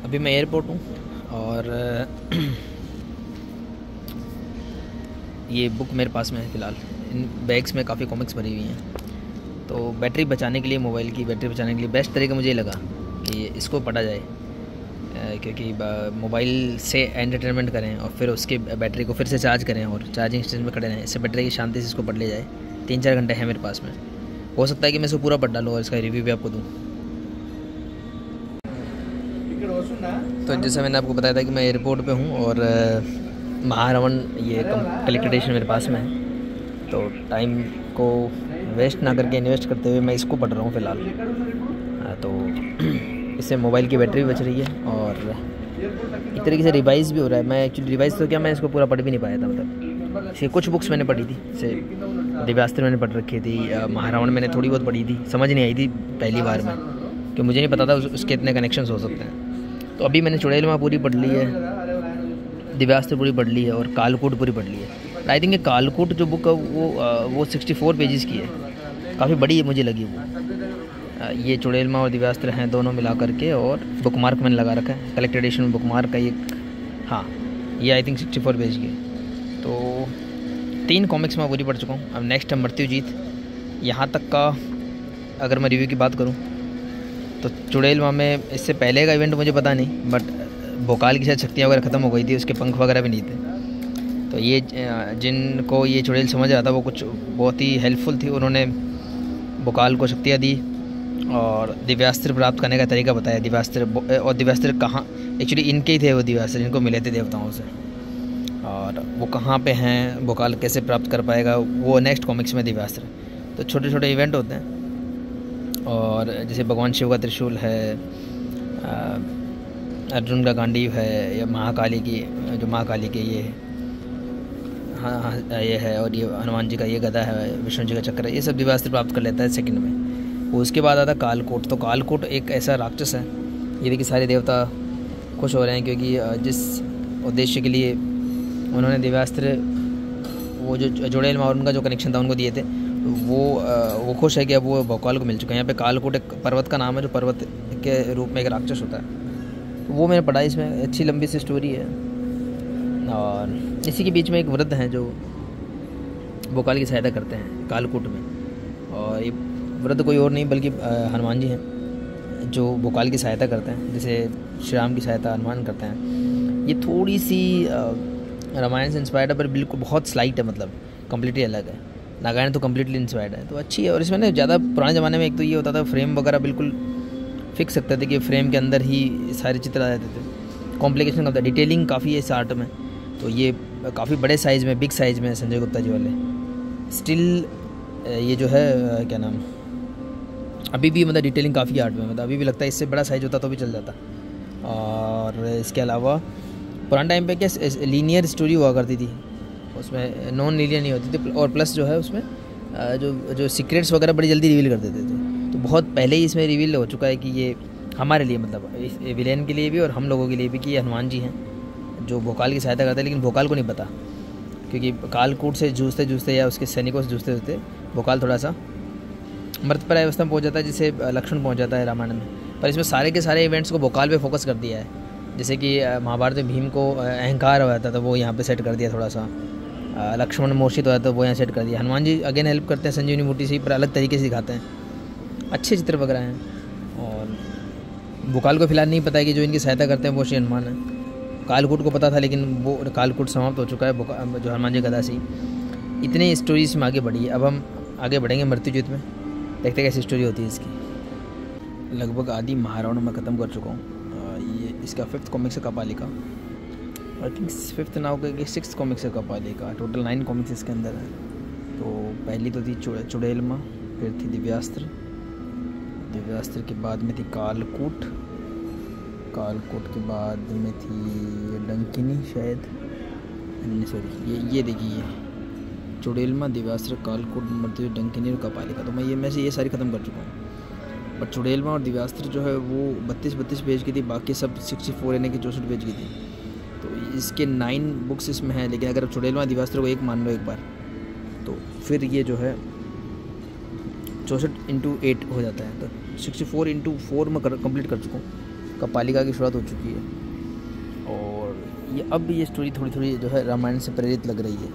अभी मैं एयरपोर्ट हूँ और ये बुक मेरे पास में है फ़िलहाल। इन बैग्स में काफ़ी कॉमिक्स भरी हुई हैं। तो बैटरी बचाने के लिए, मोबाइल की बैटरी बचाने के लिए बेस्ट तरीका मुझे ये लगा कि इसको पढ़ा जाए, क्योंकि मोबाइल से एंटरटेनमेंट करें और फिर उसके बैटरी को फिर से चार्ज करें और चार्जिंग स्टेशन में खड़े रहें, इससे बैटरी की शांति से इसको पढ़ लिया जाए। 3-4 घंटे हैं मेरे पास में, हो सकता है कि मैं इसको पूरा पढ़ डालूँ और इसका रिव्यू भी आपको दूँ। तो जैसे मैंने आपको बताया था कि मैं एयरपोर्ट पे हूँ और महारवण ये कलेक्टेड एडिशन मेरे पास में है। तो टाइम को वेस्ट ना करके इन्वेस्ट करते हुए मैं इसको पढ़ रहा हूँ फ़िलहाल। तो इससे मोबाइल की बैटरी भी बच रही है और एक तरीके से रिवाइज़ भी हो रहा है। मैं एक्चुअली रिवाइज़ तो क्या, मैं इसको पूरा पढ़ भी नहीं पाया था। मतलब इसकी कुछ बुक्स मैंने पढ़ी थी, जैसे दिव्यास्त्र मैंने पढ़ रखी थी, महारावण मैंने थोड़ी बहुत पढ़ी थी, समझ नहीं आई थी पहली बार में, कि मुझे नहीं पता था उसके इतने कनेक्शंस हो सकते हैं। तो अभी मैंने चुड़ैल पूरी पढ़ ली है, दिव्यास्त्र पूरी पढ़ ली है और कालकूट पूरी पढ़ ली है। आई थिंक ये कालकूट जो बुक है वो 64 पेजेस की है, काफ़ी बड़ी है मुझे लगी वो। ये चुड़ैल और दिव्यास्त्र हैं दोनों मिला करके, और बुकमार्क मैंने लगा रखा है, कलेक्टेड एडिशन में बुकमार्क का ये। हाँ, ये आई थिंक 64 पेज की है। तो 3 कॉमिक्स मैं पूरी पढ़ चुका हूँ। अब नेक्स्ट है मृत्युजीत। यहाँ तक का अगर मैं रिव्यू की बात करूँ तो चुड़ैल में इससे पहले का इवेंट मुझे पता नहीं, बट भोकाल की शायद शक्तियाँ वगैरह ख़त्म हो गई थी, उसके पंख वगैरह भी नहीं थे। तो ये जिनको ये चुड़ैल समझ रहा था वो कुछ बहुत ही हेल्पफुल थी, उन्होंने भोकाल को शक्तियाँ दी और दिव्यास्त्र प्राप्त करने का तरीका बताया। दिव्यास्त्र कहाँ, एक्चुअली इनके ही थे वो दिव्यास्त्र, जिनको मिले थे देवताओं से, और वो कहाँ पे हैं, भोकाल कैसे प्राप्त कर पाएगा, वो नेक्स्ट कॉमिक्स में दिव्यास्त्र। तो छोटे छोटे इवेंट होते हैं, और जैसे भगवान शिव का त्रिशूल है, अर्जुन का गांडीव है, या महाकाली की जो महाकाली के ये हाँ ये है, और ये हनुमान जी का ये गदा है, विष्णु जी का चक्र है, ये सब दिव्यास्त्र प्राप्त कर लेता है सेकंड में। उसके बाद आता कालकूट। तो कालकूट एक ऐसा राक्षस है, ये देखिए सारे देवता खुश हो रहे हैं, क्योंकि जिस उद्देश्य के लिए उन्होंने दिव्यास्त्र, वो जो चुड़ैल और उनका जो कनेक्शन था उनको दिए थे, वो खुश है कि अब वो भोकाल को मिल चुका है। यहाँ पे कालकूट एक पर्वत का नाम है, जो पर्वत के रूप में एक राक्षस होता है। वो मैंने पढ़ा, इसमें अच्छी लंबी सी स्टोरी है। और इसी के बीच में एक वृद्ध हैं जो भोकाल की सहायता करते हैं कालकूट में, और ये वृद्ध कोई और नहीं बल्कि हनुमान जी हैं, जो भोकाल की सहायता करते हैं, जैसे श्री राम की सहायता हनुमान करते हैं। ये थोड़ी सी रामायण से इंस्पायर्ड है, पर बिल्कुल बहुत स्लाइट है, मतलब कम्प्लीटली अलग है। नारायण तो कम्प्लीटली इंस्पायर्ड है, तो अच्छी है। और इसमें ना ज़्यादा पुराने ज़माने में एक तो ये होता था, फ्रेम वगैरह बिल्कुल फिक्स सकते थे कि फ्रेम के अंदर ही सारे चित्र आ जाते थे। कॉम्प्लिकेशन का था, डिटेलिंग काफ़ी है इस आर्ट में। तो ये काफ़ी बड़े साइज़ में, बिग साइज़ में संजय गुप्ता जी वाले। स्टिल ये जो है क्या नाम, अभी भी मतलब डिटेलिंग काफ़ी आर्ट में, मतलब अभी भी लगता है इससे बड़ा साइज़ होता तो भी चल जाता। और इसके अलावा पुराने टाइम पे क्या लीनियर स्टोरी हुआ करती थी, उसमें नॉन लीनियर नहीं होती थी, और प्लस जो है उसमें जो सीक्रेट्स वगैरह बड़ी जल्दी रिवील कर देते थे। तो बहुत पहले ही इसमें रिवील हो चुका है कि ये हमारे लिए, मतलब इस विलेन के लिए भी और हम लोगों के लिए भी, कि ये हनुमान जी हैं जो भोकाल की सहायता करते हैं। लेकिन भोकाल को नहीं पता, क्योंकि कालकूट से जूझते जूझते या उसके सैनिकों से जूझते जूझते भोकाल थोड़ा सा मृतप्राय अवस्था में पहुँच जाता है, जिसे लक्ष्मण पहुँच जाता है रामायण में। पर इसमें सारे के सारे इवेंट्स को भोकाल पे फोकस कर दिया है। जैसे कि महाभारत में भीम को अहंकार हो जाता था, वो यहाँ पे सेट कर दिया थोड़ा सा। लक्ष्मण मूर्छित हो जाता है, वो यहाँ सेट कर दिया। हनुमान जी अगेन हेल्प करते हैं संजीवनी बूटी से, पर अलग तरीके से दिखाते हैं, अच्छे चित्र वगैरह हैं। और भोकाल को फिलहाल नहीं पता है कि जो इनकी सहायता करते हैं वो श्री हनुमान है। कालकूट को पता था, लेकिन वो कालकूट समाप्त हो चुका है, जो हनुमान जी गदा सी। इतने स्टोरीज में आगे बढ़ी है। अब हम आगे बढ़ेंगे मृत्युजीत में, देखते कैसी स्टोरी होती है इसकी। लगभग आधी महारावण में ख़त्म कर चुका हूँ। ये इसका 5th कॉमिक्स है कपालिका, आई थिंक 5th ना होगा कि 6th कॉमिक्स है कपालिका। टोटल 9 कॉमिक्स इसके अंदर है। तो पहली तो थी चुड़ैल, फिर थी दिव्यास्त्र, दिव्यास्त्र के बाद में थी कालकूट, कालकूट के बाद में थी डंकिनी शायद, सॉरी ये देखिए, चुड़ैल, दिव्यास्त्र, कालकूट, मृत्युजीत, डंकिनी और कपालिका। तो मैं से ये सारी ख़त्म कर चुका हूँ। बट चुड़ैल और दिव्यास्त्र जो है वो 32 पेज की थी, बाकी सब 64 यानी कि 64 पेज की थी। तो इसके 9 बुक्स इसमें हैं। लेकिन अगर चुड़ैल और दिव्यास्त्र को एक मान लो एक बार, तो फिर ये जो है 64/8 हो जाता है, तो 64/4 में कंप्लीट कर चुका हूँ। कपालिका की शुरुआत हो चुकी है और ये अब ये स्टोरी थोड़ी थोड़ी जो है रामायण से प्रेरित लग रही है।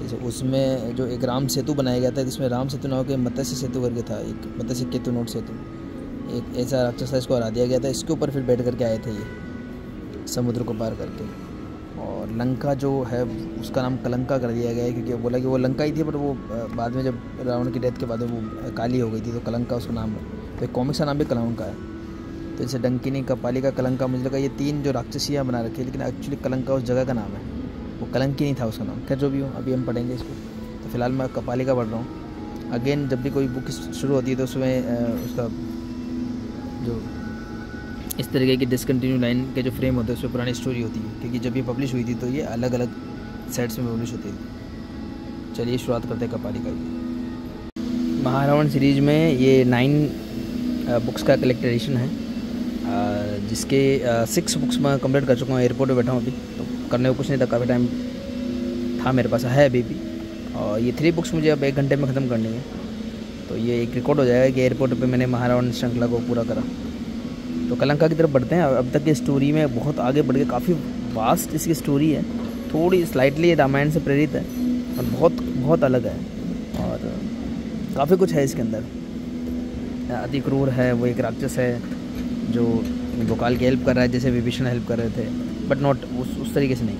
जैसे उसमें जो एक राम सेतु बनाया गया था, जिसमें राम सेतु ना होकर मत्स्य सेतु करके था, एक मत्स्य केतु नोट सेतु, एक ऐसा राक्षस था, इसको हरा दिया गया था। इसके ऊपर फिर बैठ करके आए थे ये समुद्र को पार करके। और लंका जो है उसका नाम कलंका कर दिया गया है, क्योंकि बोला कि वो लंका ही थी, पर वो बाद में जब रावण की डेथ के बाद वो काली हो गई थी, तो कलंका उसका नाम है। तो एक कॉमिक्स का नाम भी कलंका है। तो जैसे डंकिनी, कपालिका, कलंका, मुझे लगा ये 3 जो राक्षसियाँ बना रखी है, लेकिन एक्चुअली कलंका उस जगह का नाम है, वो कलंकिनी था उसका नाम। खैर जो भी हो, अभी हम पढ़ेंगे इसको। तो फिलहाल मैं कपालिका पढ़ रहा हूँ। अगेन जब भी कोई बुक शुरू होती है तो उसमें उसका जो इस तरीके की डिसकंटिन्यू लाइन के जो फ्रेम होते हैं उसमें पुरानी स्टोरी होती है, क्योंकि जब ये पब्लिश हुई थी तो ये अलग अलग सेट्स में पब्लिश होती थी। चलिए शुरुआत करते हैं कपालिका की। महारावण सीरीज में ये 9 बुक्स का कलेक्टेड एडिशन है, जिसके 6 बुक्स मैं कंप्लीट कर चुका हूँ। एयरपोर्ट पे बैठा हूँ अभी, तो करने को कुछ नहीं था, काफ़ी टाइम था मेरे पास, है अभी भी। और ये 3 बुक्स मुझे अब 1 घंटे में ख़त्म करनी है, तो ये एक रिकॉर्ड हो जाएगा कि एयरपोर्ट पे मैंने महारावण श्रृंखला को पूरा करा। तो कलंका की तरफ बढ़ते हैं। अब तक की स्टोरी में बहुत आगे बढ़ के काफ़ी वास्ट इसकी स्टोरी है, थोड़ी स्लाइटली रामायण से प्रेरित है और बहुत बहुत अलग है, और काफ़ी कुछ है इसके अंदर। अति क्रूर है, वो एक राक्षस है जो गोपाल की हेल्प कर रहा है, जैसे विभीषण हेल्प कर रहे थे, बट नॉट उस तरीके से नहीं।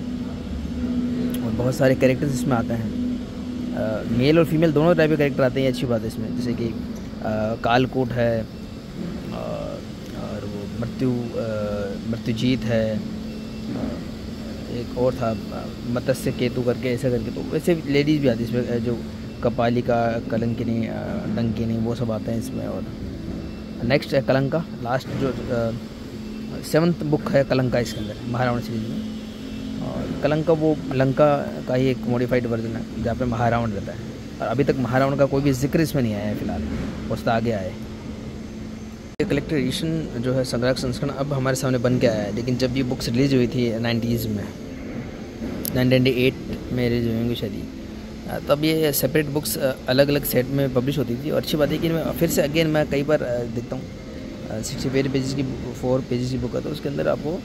और बहुत सारे कैरेक्टर्स इसमें आते हैं, मेल और फीमेल दोनों टाइप के कैरेक्टर आते हैं, ये अच्छी बात है इसमें। जैसे कि कालकूट है, और वो मृत्युजीत है, एक और था मत्स्य केतु करके, ऐसा करके। तो वैसे लेडीज़ भी आती है इसमें, जो कपालिका, कलंकिनी, डंकिनी, वो सब आते हैं इसमें। और नेक्स्ट है कलंका, लास्ट जो 7th बुक है कलंका इसके अंदर महारावण सीरीज में। और कलंका वो लंका का ही एक मॉडिफाइड वर्जन है, जहाँ पे महारावण रहता है, और अभी तक महारावण का कोई भी जिक्र इसमें नहीं आया है फिलहाल, उस तो आगे आए। कलेक्टेड एडिशन जो है संग्रह संस्करण अब हमारे सामने बन के आया है, लेकिन जब ये बुक्स रिलीज़ हुई थी 90s में, 1998 में रिलीज हुई होंगी शायद, तब ये सेपरेट बुक्स अलग अलग सेट में पब्लिश होती थी। और अच्छी बात है कि मैं फिर से अगेन मैं कई बार देखता हूँ, 68 पेजेस की 4 पेजेस की बुक है, तो उसके अंदर आपको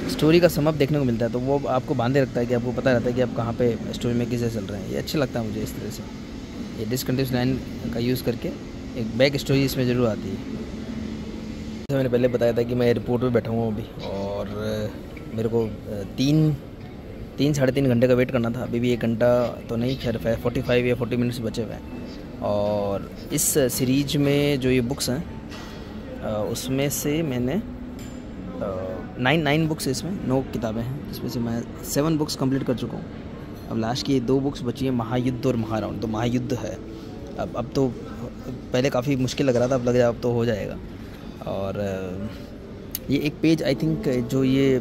स्टोरी का समअप देखने को मिलता है, तो वो आपको बांधे रखता है कि आपको पता रहता है कि आप कहाँ पे स्टोरी में किसे चल रहे हैं। ये अच्छा लगता है मुझे इस तरह से, ये डिसकंटिन्यूअस लाइन का यूज़ करके एक बैक स्टोरी इसमें ज़रूर आती है। जैसे मैंने पहले बताया था कि मैं एयरपोर्ट पर बैठा हूँ अभी, और मेरे को 3-3.5 घंटे का वेट करना था। अभी भी 1 घंटा तो नहीं, खैर 45 या 40 मिनट्स बचे हुए हैं। और इस सीरीज में जो ये बुक्स हैं उसमें से मैंने 9 बुक्स, इसमें 9 किताबें हैं, जिसमें से मैं 7 बुक्स कंप्लीट कर चुका हूँ। अब लास्ट की 2 बुक्स बची हैं, महायुद्ध और महारावण। तो महायुद्ध है अब तो, पहले काफ़ी मुश्किल लग रहा था, अब लग रहा अब तो हो जाएगा। और ये एक पेज आई थिंक जो ये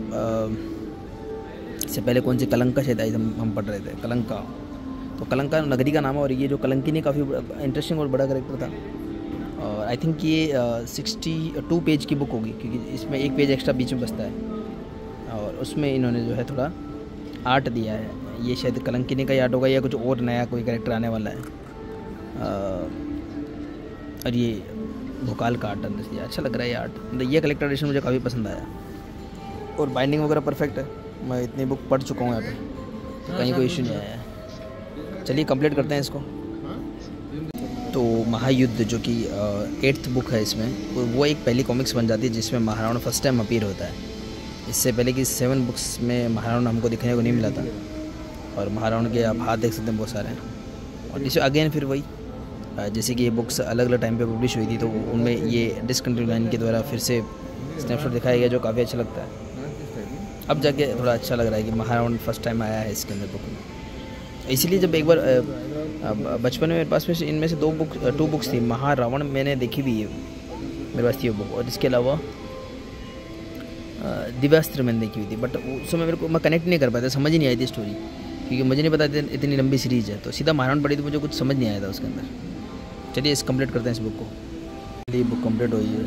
इससे पहले कौन सी कलंका शायद आई हम पढ़ रहे थे, कलंका। तो कलंका नगरी का नाम है, और ये जो कलंकिनी काफ़ी इंटरेस्टिंग और बड़ा कैरेक्टर था। और आई थिंक ये 62 पेज की बुक होगी, क्योंकि इसमें 1 पेज एक्स्ट्रा बीच में बचता है, और उसमें इन्होंने जो है थोड़ा आर्ट दिया है। ये शायद कलंकिनी का आर्ट होगा, या कुछ और नया कोई कैरेक्टर आने वाला है। और ये भोकाल का आर्ट अंदर से अच्छा लग रहा है ये आर्ट। मतलब ये कलेक्टर एडिशन मुझे काफ़ी पसंद आया, और बाइंडिंग वगैरह परफेक्ट है। मैं इतनी बुक पढ़ चुका हूँ यहाँ पे, तो कहीं कोई इशू नहीं आया है। चलिए कंप्लीट करते हैं इसको। तो महायुद्ध जो कि 8th बुक है इसमें, वो एक पहली कॉमिक्स बन जाती है जिसमें महारावण फर्स्ट टाइम अपीयर होता है। इससे पहले कि 7 बुक्स में महारावण हमको दिखने को नहीं मिला था, और महारावण के आप हाथ देख सकते हैं बहुत सारे हैं। और इसे अगेन फिर वही, जैसे कि ये बुक्स अलग अलग टाइम पे पब्लिश हुई थी, तो उनमें ये डिसकंटिन्यू लाइन के द्वारा फिर से स्नैपशॉट दिखाया गया, जो काफ़ी अच्छा लगता है। अब जाके थोड़ा अच्छा लग रहा है कि महारावण फर्स्ट टाइम आया है इसके अंदर बुक में। इसीलिए जब एक बार बचपन में मेरे पास में इनमें से 2 बुक्स थी। महारावण मैंने देखी भी है, मेरे पास थी वो बुक, और इसके अलावा दिव्यास्त्र मैंने देखी हुई थी, बट उस समय मेरे को मैं कनेक्ट नहीं कर पाया था, समझ ही नहीं आई थी स्टोरी, क्योंकि मुझे नहीं पता इतनी लंबी सीरीज़ है। तो सीधा महारावण पढ़ी तो मुझे कुछ समझ नहीं आया था उसके अंदर। चलिए इस कंप्लीट करते हैं इस बुक को। ये बुक कंप्लीट हुई है,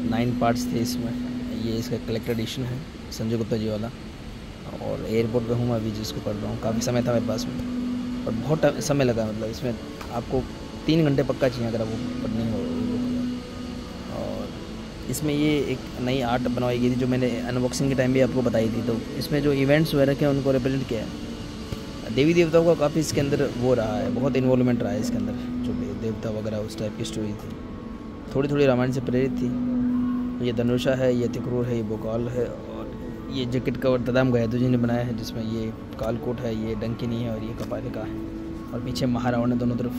9 पार्ट्स थे इसमें। ये इसका कलेक्टेड एडिशन है संजय गुप्ता जी वाला, और एयरपोर्ट पे हूँ अभी जिसको पढ़ रहा हूँ। काफ़ी समय था मेरे पास में, और बहुत समय लगा, मतलब इसमें आपको 3 घंटे पक्का चाहिए अगर आपको पढ़नी हो ये बुक। और इसमें ये एक नई आर्ट बनवाई गई थी जो मैंने अनबॉक्सिंग के टाइम भी आपको बताई थी। तो इसमें जो इवेंट्स वगैरह के उनको रिप्रेजेंट किया है। देवी देवताओं का काफ़ी इसके अंदर वो रहा है, बहुत इन्वॉल्वमेंट रहा है इसके अंदर। जो देवता वगैरह उस टाइप की स्टोरी थी, थोड़ी थोड़ी रामायण से प्रेरित थी। ये धनुषा है, ये तिक्रूर है, ये बोकाल है, और ये जैकेट कवर तदाम गयादू जी ने बनाया है, जिसमें ये कालकोट है, ये डंकिनी है और ये कपालिका है। और पीछे महारावण ने दोनों तरफ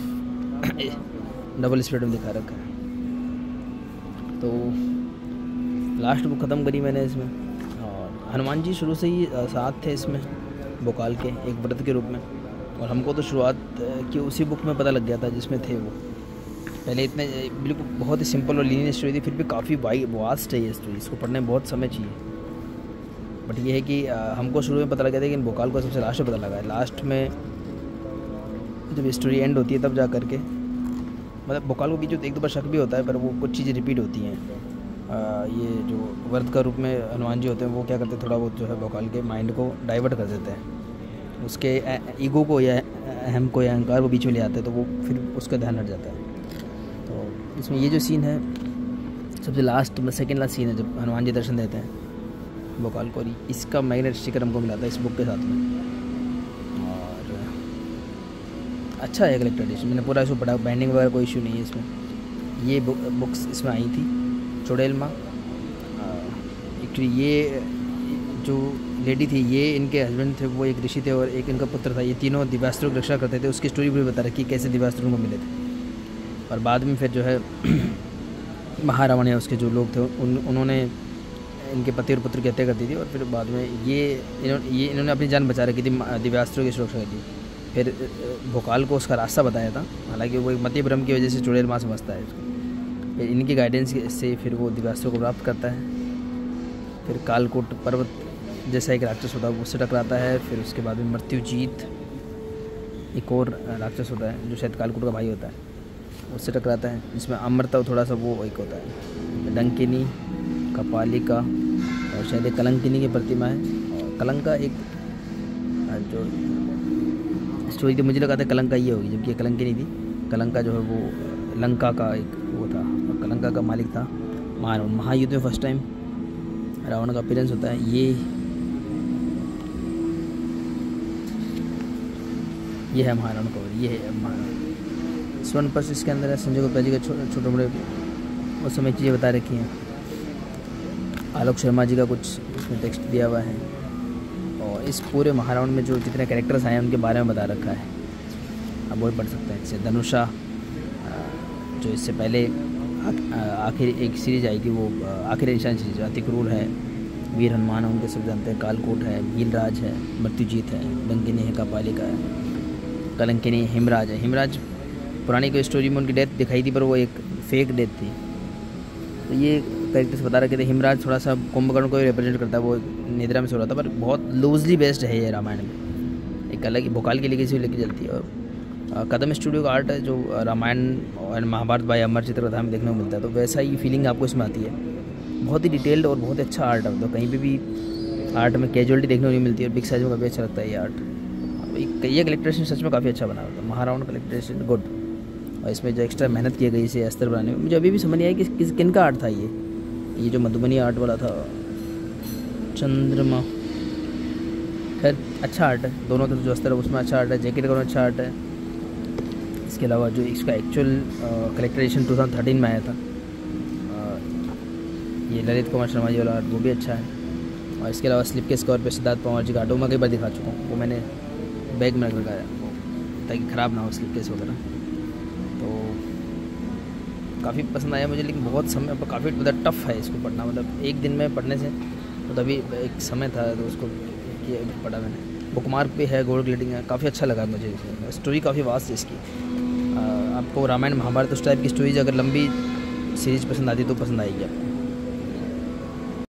डबल स्प्लिट में दिखा रखा है। तो लास्ट बुक ख़त्म करी मैंने इसमें। और हनुमान जी शुरू से ही साथ थे इसमें बोकाल के एक व्रत के रूप में। और हमको तो शुरुआत की उसी बुक में पता लग गया था जिसमें थे वो। पहले इतने बिल्कुल बहुत ही सिंपल और लीनियर स्टोरी थी, फिर भी काफ़ी वास्ट है ये स्टोरी, इसको पढ़ने में बहुत समय चाहिए। बट ये है कि हमको शुरू में पता लगा था, लेकिन बोकाल को सबसे लास्ट में पता लगा है। लास्ट में जब स्टोरी एंड होती है तब जा करके, मतलब बोकाल को बीच में एक दो बार शक भी होता है, पर वो कुछ चीज़ें रिपीट होती हैं। ये जो व्रत का रूप में हनुमान जी होते हैं, वो क्या करते हैं, थोड़ा बहुत जो है बोकाल के माइंड को डाइवर्ट कर देते हैं, उसके ईगो को या अहम को या अहंकार को बीच में ले आते हैं, तो वो फिर उसका ध्यान हट जाता है। तो इसमें ये जो सीन है सबसे लास्ट में, सेकेंड लास्ट सीन है, जब हनुमान जी दर्शन देते हैं बोकाल को। इसका मैग्नेट स्टिकर हमको मिला था इस बुक के साथ में। और अच्छा है कलेक्टर एडिशन, मैंने पूरा इसको पढ़ा, बाइंडिंग वगैरह कोई इशू नहीं है इसमें। ये बुक्स इसमें आई थी चुड़ैल माँ। एक्चुअली ये जो लेडी थी, ये इनके हस्बैंड थे, वो एक ऋषि थे और एक इनका पुत्र था। ये तीनों दिव्यास्त्रों की रक्षा करते थे। उसकी स्टोरी भी बता रखी कैसे दिव्यास्त्रों को मिले थे। और बाद में फिर जो है महारावण या उसके जो लोग थे उन्होंने इनके पति और पुत्र की हत्या कर दी थी। और फिर बाद में इन्होंने अपनी जान बचा रखी थी दिव्यास्त्रों की सुरक्षा के लिए। फिर भोकाल को उसका रास्ता बताया था, हालांकि वो एक मति भ्रम की वजह से चुड़ैल माँ समझता है। फिर इनकी गाइडेंस से फिर वो दिव्यास्त्रों को प्राप्त करता है। फिर कालकोट पर्वत जैसा एक राक्षस होता है उससे टकराता है। फिर उसके बाद में मृत्युजीत एक और राक्षस होता है जो शायद कालकोट का भाई होता है, उससे टकराता है, जिसमें अमृता थोड़ा सा वो एक होता है। डंकिनी, कपालिका और शायद एक कलंकिनी की प्रतिमा है। और कलंका एक जो स्टोरी थी, मुझे लगा था कलंका ये होगी, जबकि कलंकिनी थी। कलंका जो है वो लंका का एक वो था, और कलंका का मालिक था महारावण। महायुद्ध में फर्स्ट टाइम रावण का अपीयरेंस होता है। ये है महारावण का, ये है महारावण। स्वर्ण पर्स इसके अंदर है, संजय गुप्ता जी के छोटे बड़े उस समय चीज़ें बता रखी हैं। आलोक शर्मा जी का कुछ इसमें टेक्स्ट दिया हुआ है। और इस पूरे महारावण में जो जितने कैरेक्टर्स आए हैं उनके बारे में बता रखा है, आप वो पढ़ सकते हैं। जैसे धनुषा जो इससे पहले आखिर एक सीरीज आई थी, वो आखिरी निशान सीरीज, तिक्रूर है, वीर हनुमान है, उनके सब जानते हैं। कालकोट है, भीलराज है, मृत्युजीत है, डंकिनी है, कपालिका है, कलंकिनी, हिमराज है। हिमराज पुरानी कोई स्टोरी में उनकी डेथ दिखाई थी, पर वो एक फेक डेथ थी। तो ये कैरेक्टर्स बता रखे थे। हिमराज थोड़ा सा कुंभकर्ण को रिप्रेजेंट करता है, वो निद्रा में सो रहा था, पर बहुत लूजली बेस्ड है ये रामायण में। एक अलग भोकाल की लेके से लेके चलती है। और कदम स्टूडियो का आर्ट है जो रामायण और महाभारत बाय अमर चित्रकथा में देखने को मिलता है, तो वैसा ही फीलिंग आपको इसमें आती है। बहुत ही डिटेल्ड और बहुत अच्छा आर्ट है, तो कहीं पे भी आर्ट में कैजुअलिटी देखने को नहीं मिलती है। और बिग साइज में काफ़ी अच्छा लगता है ये आर्ट। ये कलेक्ट्रेशन सच में काफ़ी अच्छा बना हुआ था, महारावण कलेक्ट्रेशन गुड। और इसमें जो एक्स्ट्रा मेहनत की गई इसे अस्तर बनाने में, मुझे अभी भी समझ नहीं आया कि किन का आर्ट था ये जो मधुबनी आर्ट वाला था, चंद्रमा। खैर अच्छा आर्ट है, दोनों तरफ जो अस्तर है उसमें अच्छा आर्ट है, जैकेट का अच्छा आर्ट है। इसके अलावा जो इसका एक्चुअल कलेक्ट्रेशन 2013 में आया था, ये ललित कुमार शर्मा जी वाला आर्ट, वो भी अच्छा है। और इसके अलावा स्लिप के स्कोर पे सिद्धार्थ पवार जी का आर्ट मैं कई बार दिखा चुका हूँ, वो मैंने बैग में रख रखा है ताकि ख़राब ना हो स्लिप केस वगैरह। तो काफ़ी पसंद आया मुझे, लेकिन बहुत समय पर काफ़ी मतलब टफ़ है इसको पढ़ना। मतलब एक दिन में पढ़ने से तो तभी एक समय था तो उसको पढ़ा मैंने। बुकमार्क पे है, गोल्ड ग्लेडिंग है, काफ़ी अच्छा लगा मुझे। स्टोरी काफ़ी वास्ट है इसकी। आपको रामायण महाभारत उस टाइप की स्टोरीज अगर लंबी सीरीज पसंद आती तो पसंद आएगी आपको।